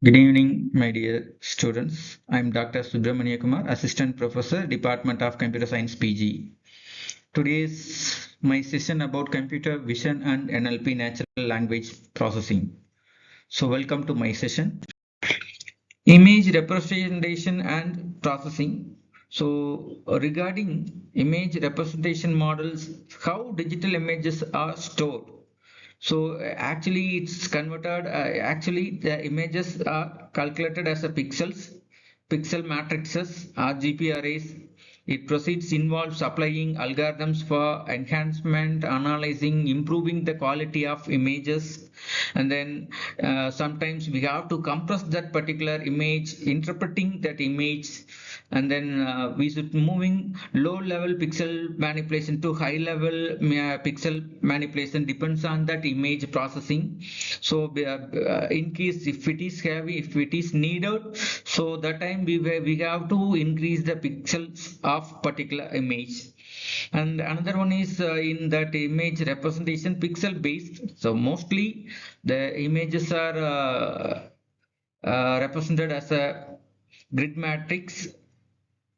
Good evening, my dear students. I'm Dr. Subramania Kumar, Assistant Professor, Department of Computer Science PG. Today's my session about computer vision and NLP, natural language processing. So welcome to my session. Image representation and processing. So regarding image representation models, how digital images are stored. So actually it's converted, actually the images are calculated as a pixel matrices, RGB arrays. It proceeds involves applying algorithms for enhancement, analyzing, improving the quality of images, and then sometimes we have to compress that particular image, interpreting that image, and then we should moving low level pixel manipulation to high level pixel manipulation depends on that image processing. So in case if it is heavy, if it is needed, so that time we have to increase the pixels of particular image. And another one is in that image representation pixel based, so mostly the images are represented as a grid matrix.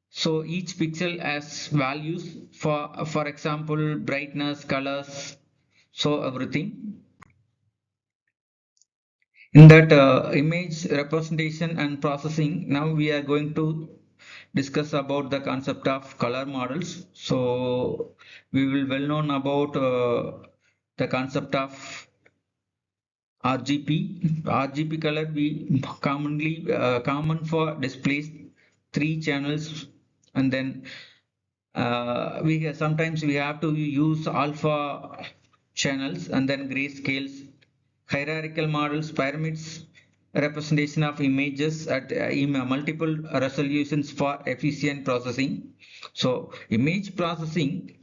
So each pixel has values for example brightness, colors, so everything in that image representation and processing. Now we are going to discuss about the concept of color models. So we will well known about the concept of RGB color. We commonly common for displays three channels, and then sometimes we have to use alpha channels, and then grayscales, hierarchical models, pyramids, representation of images at multiple resolutions for efficient processing. So image processing,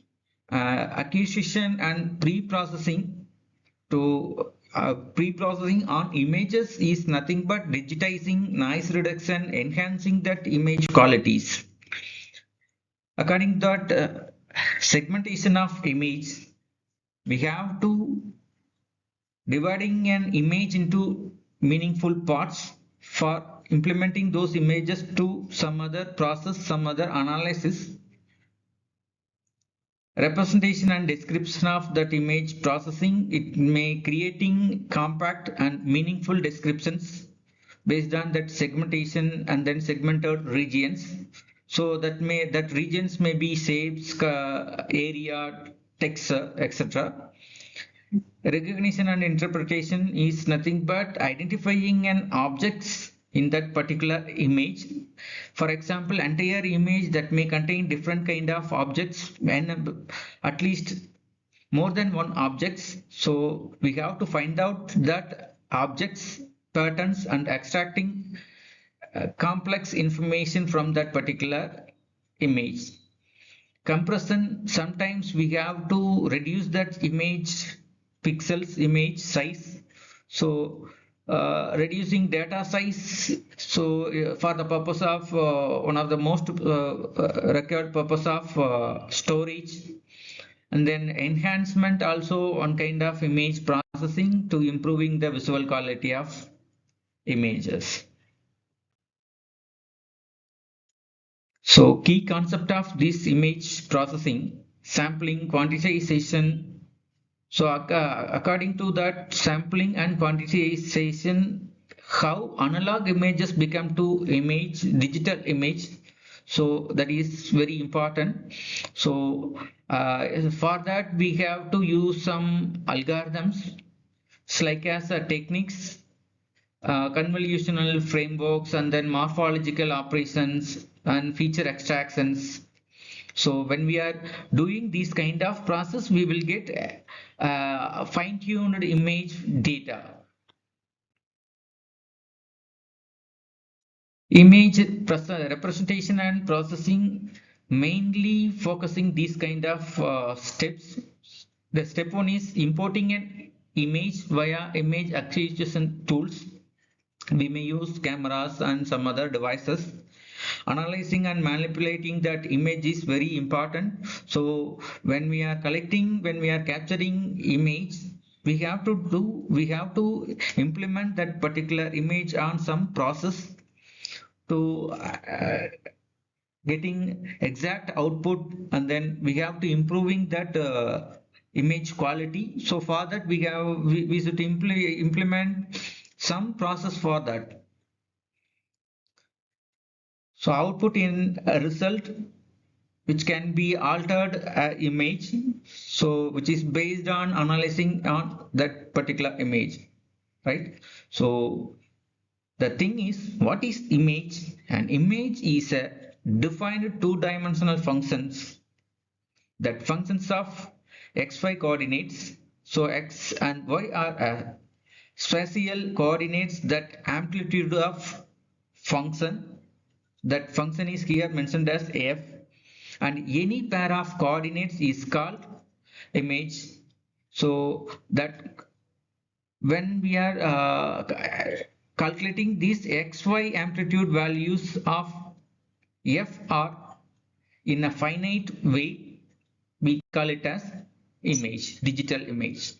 acquisition and pre-processing. To pre-processing on images is nothing but digitizing, noise reduction, enhancing that image qualities. According to that segmentation of image, we have to dividing an image into meaningful parts for implementing those images to some other process, some other analysis. Representation and description of that image processing, it may creating compact and meaningful descriptions based on that segmentation and then segmented regions. So that regions may be shapes, area, text, etc. Recognition and interpretation is nothing but identifying an objects in that particular image. For example, entire image that may contain different kind of objects and at least more than one objects. So we have to find out that objects, patterns, and extracting complex information from that particular image. Compression, sometimes we have to reduce that image pixels, image size. So reducing data size, so for the purpose of one of the most required purpose of storage, and then enhancement, also one kind of image processing to improving the visual quality of images. So key concept of this image processing: sampling, quantization. So according to that sampling and quantization, how analog images become to image, digital image. So that is very important. So for that we have to use some algorithms, like as techniques, convolutional frameworks, and then morphological operations and feature extractions. So when we are doing this kind of process, we will get fine-tuned image data. Image representation and processing, mainly focusing these kind of steps. The step one is importing an image via image acquisition tools. We may use cameras and some other devices. Analyzing and manipulating that image is very important. So when we are capturing image, we have to implement that particular image on some process to getting exact output, and then we have to improving that image quality. So for that we should implement some process for that. So output in a result which can be altered image, so which is based on analyzing on that particular image, right? So the thing is, what is image? An image is a defined two-dimensional functions that functions of xy coordinates. So x and y are spatial coordinates that amplitude of function. That function is here mentioned as f, and any pair of coordinates is called image. So that when we are calculating these xy amplitude values of f r in a finite way, we call it as image, digital image.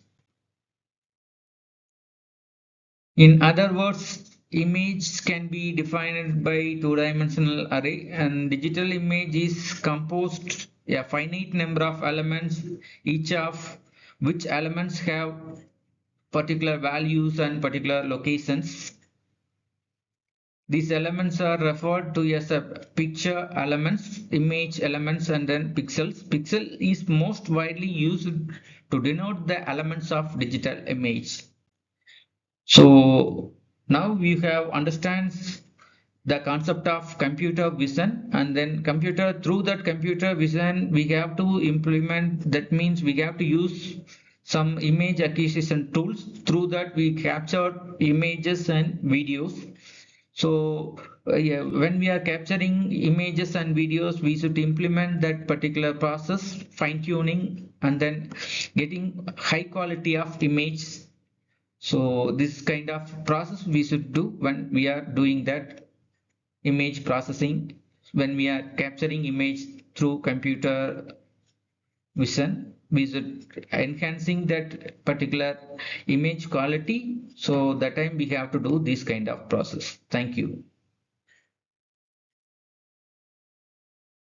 In other words, image can be defined by two-dimensional array, and digital image is composed a finite number of elements, each of which elements have particular values and particular locations. These elements are referred to as a picture elements, image elements, and then pixels. Pixel is most widely used to denote the elements of digital image. So now we have understands the concept of computer vision, and then through that computer vision we have to implement, that means we have to use some image acquisition tools. Through that we capture images and videos. So yeah, when we are capturing images and videos, we should implement that particular process, fine tuning, and then getting high quality of image. So this kind of process we should do when we are doing that image processing, when we are capturing image through computer vision, we should enhancing that particular image quality. So that time we have to do this kind of process. Thank you.